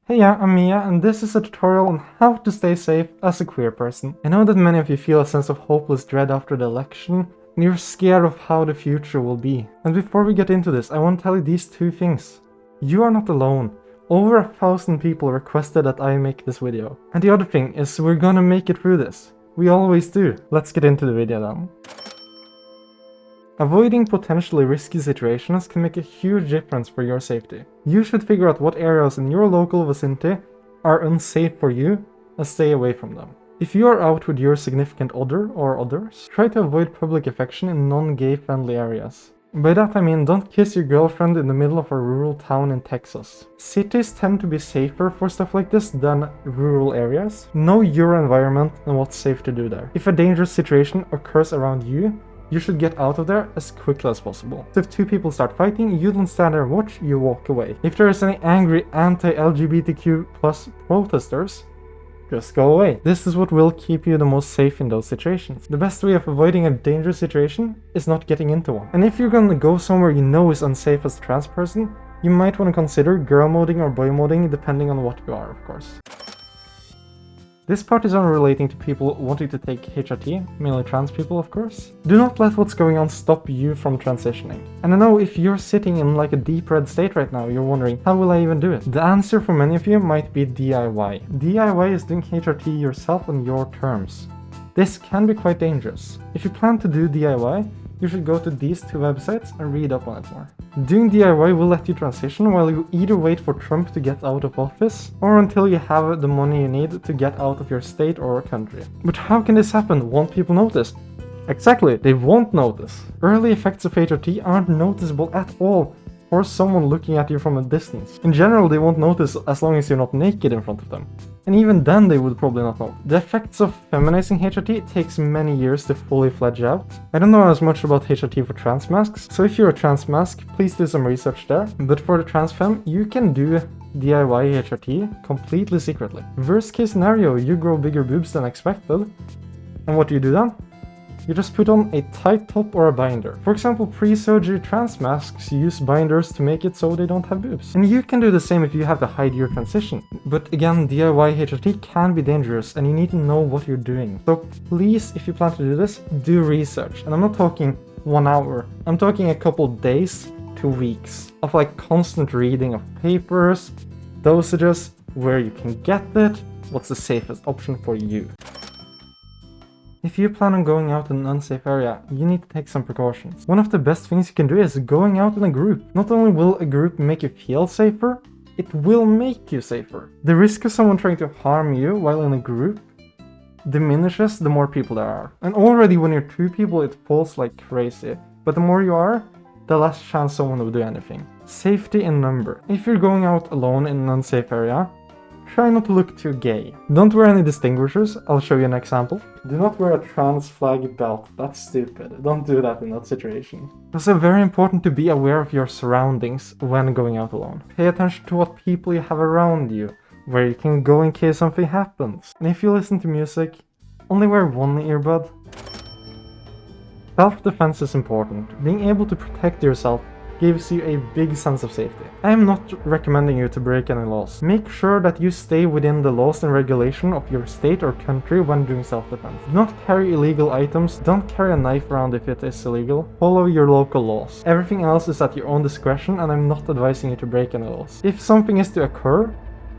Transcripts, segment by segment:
Hey, yeah, I'm Mia, and this is a tutorial on how to stay safe as a queer person. I know that many of you feel a sense of hopeless dread after the election, and you're scared of how the future will be. And before we get into this, I want to tell you these two things. You are not alone. Over 1,000 people requested that I make this video. And the other thing is we're gonna make it through this. We always do. Let's get into the video then. Avoiding potentially risky situations can make a huge difference for your safety. You should figure out what areas in your local vicinity are unsafe for you and stay away from them. If you are out with your significant other or others, try to avoid public affection in non-gay friendly areas. By that I mean don't kiss your girlfriend in the middle of a rural town in Texas. Cities tend to be safer for stuff like this than rural areas. Know your environment and what's safe to do there. If a dangerous situation occurs around you, you should get out of there as quickly as possible. So if two people start fighting, you don't stand there and watch, you walk away. If there is any angry anti-LGBTQ plus protesters, just go away. This is what will keep you the most safe in those situations. The best way of avoiding a dangerous situation is not getting into one. And if you're gonna go somewhere you know is unsafe as a trans person, you might want to consider girl moding or boy moding depending on what you are, of course. This part is unrelating to people wanting to take HRT, mainly trans people of course. Do not let what's going on stop you from transitioning. And I know if you're sitting in like a deep red state right now, you're wondering, how will I even do it? The answer for many of you might be DIY. DIY is doing HRT yourself on your terms. This can be quite dangerous. If you plan to do DIY, you should go to these two websites and read up on it more. Doing DIY will let you transition while you either wait for Trump to get out of office or until you have the money you need to get out of your state or country. But how can this happen? Won't people notice? Exactly, they won't notice. Early effects of HRT aren't noticeable at all for someone looking at you from a distance. In general, they won't notice as long as you're not naked in front of them. And even then they would probably not know. The effects of feminizing HRT takes many years to fully fledge out. I don't know as much about HRT for trans masks, so if you're a trans mask, please do some research there. But for the trans femme, you can do DIY HRT completely secretly. Worst case scenario, you grow bigger boobs than expected. And what do you do then? You just put on a tight top or a binder. For example, pre-surgery trans masks use binders to make it so they don't have boobs. And you can do the same if you have to hide your transition. But again, DIY HRT can be dangerous and you need to know what you're doing. So please, if you plan to do this, do research. And I'm not talking 1 hour. I'm talking a couple days to weeks of like constant reading of papers, dosages, where you can get it, what's the safest option for you. If you plan on going out in an unsafe area, you need to take some precautions. One of the best things you can do is going out in a group. Not only will a group make you feel safer, it will make you safer. The risk of someone trying to harm you while in a group diminishes the more people there are. And already when you're 2 people, it falls like crazy. But the more you are, the less chance someone will do anything. Safety in number. If you're going out alone in an unsafe area, try not to look too gay. Don't wear any distinguishers, I'll show you an example. Do not wear a trans flag belt, that's stupid. Don't do that in that situation. It's also very important to be aware of your surroundings when going out alone. Pay attention to what people you have around you, where you can go in case something happens. And if you listen to music, only wear one earbud. Self-defense is important. Being able to protect yourself gives you a big sense of safety. I am not recommending you to break any laws. Make sure that you stay within the laws and regulation of your state or country when doing self-defense. Do not carry illegal items, don't carry a knife around if it is illegal. Follow your local laws. Everything else is at your own discretion and I'm not advising you to break any laws. If something is to occur,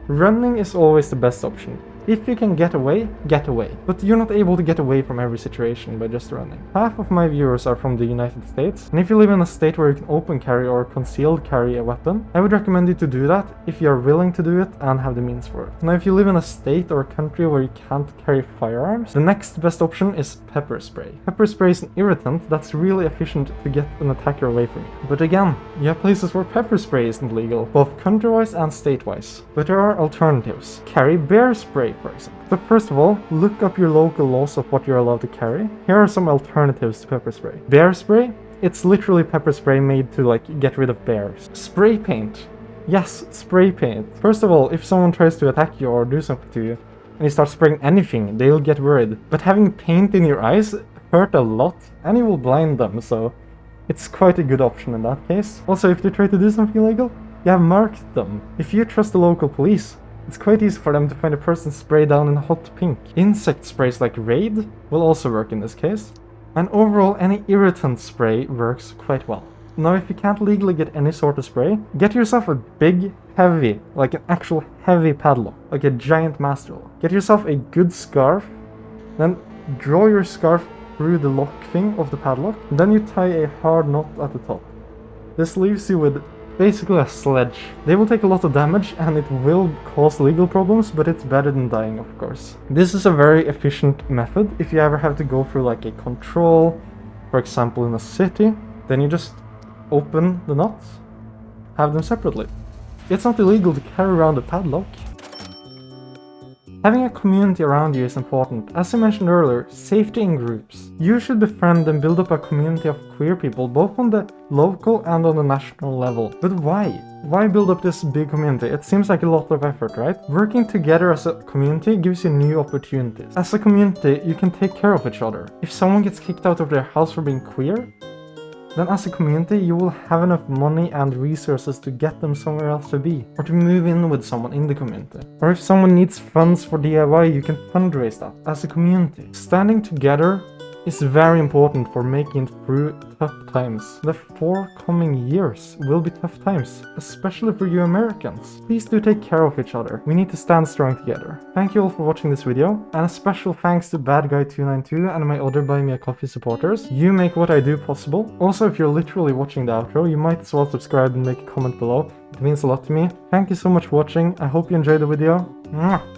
running is always the best option. If you can get away, get away. But you're not able to get away from every situation by just running. Half of my viewers are from the United States, and if you live in a state where you can open carry or concealed carry a weapon, I would recommend you to do that if you are willing to do it and have the means for it. Now if you live in a state or a country where you can't carry firearms, the next best option is pepper spray. Pepper spray is an irritant that's really efficient to get an attacker away from you. But again, you have places where pepper spray isn't legal, both country-wise and state-wise. But there are alternatives. Carry bear spray, for example. But first of all, look up your local laws of what you're allowed to carry. Here are some alternatives to pepper spray. Bear spray? It's literally pepper spray made to like get rid of bears. Spray paint. Yes, spray paint. First of all, if someone tries to attack you or do something to you, and you start spraying anything, they'll get worried. But having paint in your eyes hurt a lot, and you will blind them, so it's quite a good option in that case. Also, if they try to do something illegal, you have marked them. If you trust the local police, It's quite easy for them to find a person sprayed down in hot pink. Insect sprays like Raid will also work in this case. And overall, any irritant spray works quite well. Now, if you can't legally get any sort of spray, get yourself a big, heavy, like an actual heavy padlock, like a giant master lock. Get yourself a good scarf, then draw your scarf through the lock thing of the padlock, and then you tie a hard knot at the top. This leaves you with basically a sledge. They will take a lot of damage and it will cause legal problems, but it's better than dying, of course. This is a very efficient method if you ever have to go through like a control, for example in a city, then you just open the knots, have them separately. It's not illegal to carry around a padlock. Having a community around you is important. As I mentioned earlier, safety in groups. You should befriend and build up a community of queer people, both on the local and on the national level. But why? Why build up this big community? It seems like a lot of effort, right? Working together as a community gives you new opportunities. As a community, you can take care of each other. If someone gets kicked out of their house for being queer, then as a community you will have enough money and resources to get them somewhere else to be, or to move in with someone in the community. Or if someone needs funds for DIY, you can fundraise that as a community. Standing together is very important for making it through tough times. The forthcoming years will be tough times, especially for you Americans. Please do take care of each other. We need to stand strong together. Thank you all for watching this video, and a special thanks to BadGuy292 and my other Buy Me a Coffee supporters. You make what I do possible. Also, if you're literally watching the outro, you might as well subscribe and make a comment below. It means a lot to me. Thank you so much for watching. I hope you enjoyed the video. Mwah!